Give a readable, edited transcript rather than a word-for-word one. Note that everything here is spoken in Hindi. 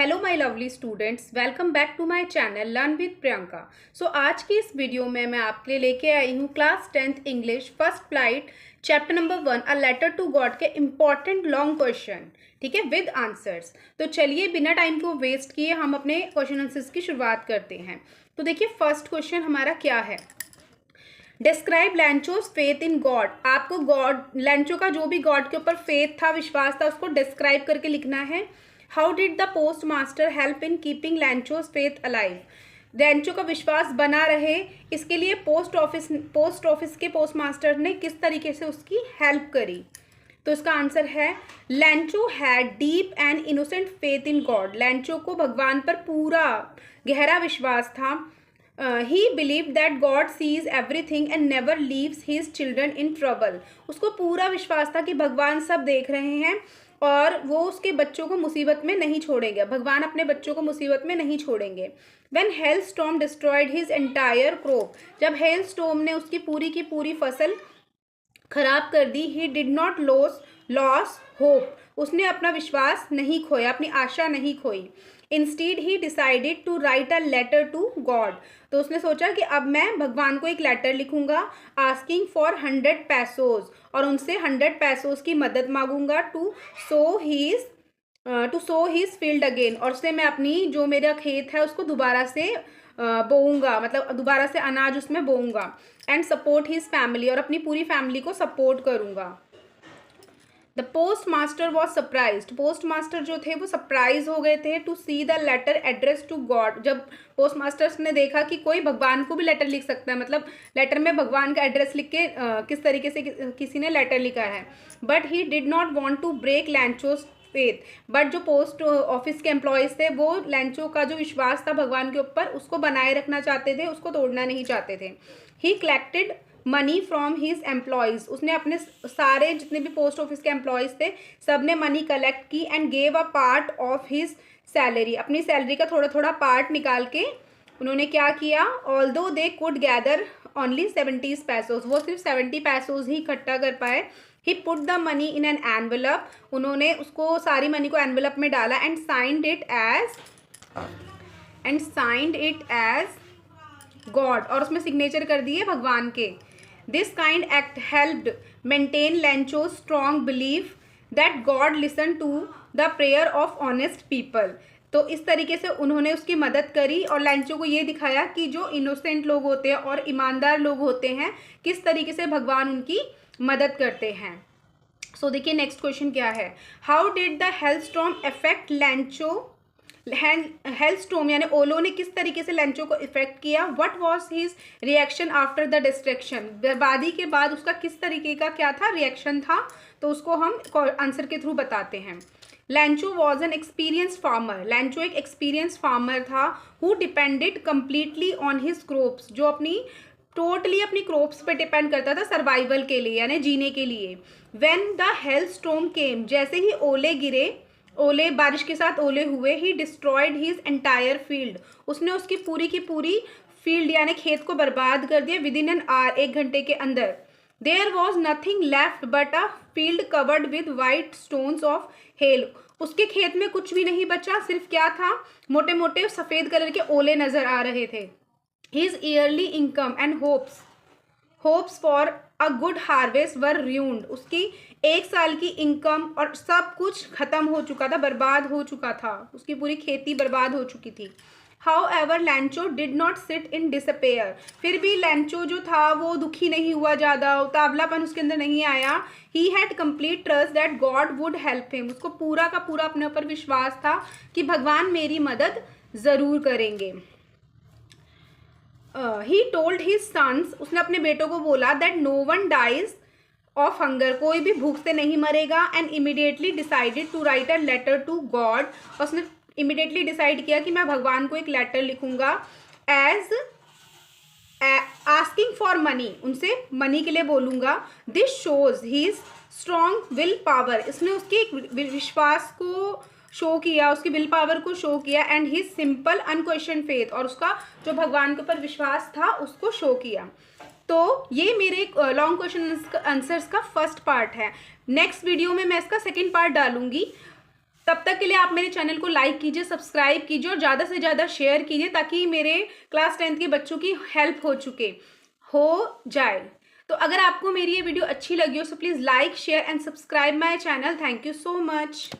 Hello my lovely students, welcome back to my channel learn with Priyanka. So आज की इस वीडियो में मैं आपके लिए लेके आई हूँ class 10th English first flight chapter number 1 a letter to God के इम्पॉर्टेंट लॉन्ग क्वेश्चन, ठीक है, विद आंसर्स। तो चलिए बिना टाइम को वेस्ट किए हम अपने क्वेश्चन आंसर्स की शुरुआत करते हैं। तो देखिए फर्स्ट क्वेश्चन हमारा क्या है। Describe Lencho's faith in God. आपको गॉड लैंचो का जो भी गॉड के ऊपर फेथ था, विश्वास था, उसको डिस्क्राइब करके लिखना है। How did the post master help in keeping Lencho's faith alive. Lencho का विश्वास बना रहे, इसके लिए पोस्ट ऑफिस के पोस्ट मास्टर ने किस तरीके से उसकी हेल्प करी। तो इसका आंसर है लैंचो had deep and innocent faith in God. लैंचो को भगवान पर पूरा गहरा विश्वास था। ही believe that God sees everything and never leaves his children in trouble. उसको पूरा विश्वास था कि भगवान सब देख रहे हैं और वो उसके बच्चों को मुसीबत में नहीं छोड़ेंगे। भगवान अपने बच्चों को मुसीबत में नहीं छोड़ेंगे। When hail storm destroyed his entire crop. जब हेल स्टॉर्म ने उसकी पूरी फसल खराब कर दी। He did not loss hope. उसने अपना विश्वास नहीं खोया, अपनी आशा नहीं खोई। Instead he decided to write a letter to God. तो उसने सोचा कि अब मैं भगवान को एक लेटर लिखूंगा, आस्किंग फॉर 100 पैसोज, और उनसे 100 पैसोज की मदद मांगूंगा to sow his field again. और उससे मैं अपनी जो मेरा खेत है उसको दोबारा से बोऊंगा, मतलब दोबारा से अनाज उसमें बोऊंगा। एंड सपोर्ट हिज फैमिली, और अपनी पूरी फैमिली को सपोर्ट करूंगा। The post master was surprised. Post master जो थे वो सरप्राइज हो गए थे to see the letter address to God. जब पोस्ट मास्टर्स ने देखा कि कोई भगवान को भी लेटर लिख सकता है, मतलब लेटर में भगवान का एड्रेस लिख के किस तरीके से किसी ने लेटर लिखा है। But he did not want to break Lencho's faith. But जो पोस्ट ऑफिस के एम्प्लॉयज़ थे वो लैंचो का जो विश्वास था भगवान के ऊपर उसको बनाए रखना चाहते थे, उसको तोड़ना नहीं चाहते थे। ही collected money from his employees. उसने अपने सारे जितने भी पोस्ट ऑफिस के एम्प्लॉयज़ थे सब ने मनी कलेक्ट की and gave a part of his salary. अपनी सैलरी का थोड़ा थोड़ा पार्ट निकाल के उन्होंने क्या किया, although they could gather only 70 pesos. वो सिर्फ 70 पैसोज ही इकट्ठा कर पाए। He put the money in an envelope. उन्होंने उसको सारी मनी को एनवेलप में डाला and signed it as God, और उसमें सिग्नेचर कर दिए भगवान के। This kind act helped maintain Lencho strong belief that God listen to the prayer of honest people. तो इस तरीके से उन्होंने उसकी मदद करी और लैंचो को ये दिखाया कि जो इनोसेंट लोग होते हैं और ईमानदार लोग होते हैं किस तरीके से भगवान उनकी मदद करते हैं। सो देखिए नेक्स्ट क्वेश्चन क्या है। How did the hailstorm affect लैंचो। Hailstorm यानी ओलो ने किस तरीके से लैंचो को इफेक्ट किया। What was his reaction after the destruction. बर्बादी के बाद उसका किस तरीके का क्या था, रिएक्शन था। तो उसको हम आंसर के थ्रू बताते हैं। लैंचो वॉज एन एक्सपीरियंस फार्मर। लैंचो एक एक्सपीरियंस फार्मर था who depended completely on his crops, जो टोटली अपनी क्रॉप्स पे डिपेंड करता था सर्वाइवल के लिए, यानी जीने के लिए। व्हेन द हेल स्टॉर्म केम, जैसे ही ओले गिरे, ओले बारिश के साथ ओले हुए, ही डिस्ट्रॉयड हिज एंटायर फील्ड। उसने उसकी पूरी की पूरी फील्ड यानी खेत को बर्बाद कर दिया विद इन एन आवर, 1 घंटे के अंदर। There was nothing left but a field covered with white stones of hail. उसके खेत में कुछ भी नहीं बचा, सिर्फ क्या था, मोटे मोटे सफ़ेद कलर के ओले नजर आ रहे थे। His yearly income and hopes for a good harvest were ruined। उसकी 1 साल की इनकम और सब कुछ खत्म हो चुका था, बर्बाद हो चुका था, उसकी पूरी खेती बर्बाद हो चुकी थी। How ever लैंचो did not sit in despair. फिर भी लैंचो जो था वो दुखी नहीं हुआ, ज़्यादा उतावलापन उसके अंदर नहीं आया। He had complete trust that God would help him. उसको पूरा का पूरा अपने ऊपर विश्वास था कि भगवान मेरी मदद ज़रूर करेंगे। He told his sons. उसने अपने बेटों को बोला that no one dies of hunger. कोई भी भूख से नहीं मरेगा। And immediately decided to write a letter to God. उसने इमीडिएटली डिसाइड किया कि मैं भगवान को एक लेटर लिखूंगा एज आस्किंग फॉर मनी, उनसे मनी के लिए बोलूँगा। This shows his strong will power. इसने उसके विश्वास को शो किया, उसकी विल पावर को शो किया। And his simple unquestioned faith, और उसका जो भगवान के ऊपर विश्वास था उसको शो किया। तो ये मेरे लॉन्ग क्वेश्चन आंसर्स का फर्स्ट पार्ट है। नेक्स्ट वीडियो में मैं इसका सेकेंड पार्ट डालूंगी। तब तक के लिए आप मेरे चैनल को लाइक कीजिए, सब्सक्राइब कीजिए और ज़्यादा से ज़्यादा शेयर कीजिए ताकि मेरे क्लास 10th के बच्चों की हेल्प हो जाए। तो अगर आपको मेरी ये वीडियो अच्छी लगी हो तो please like share and subscribe my channel. Thank you so much.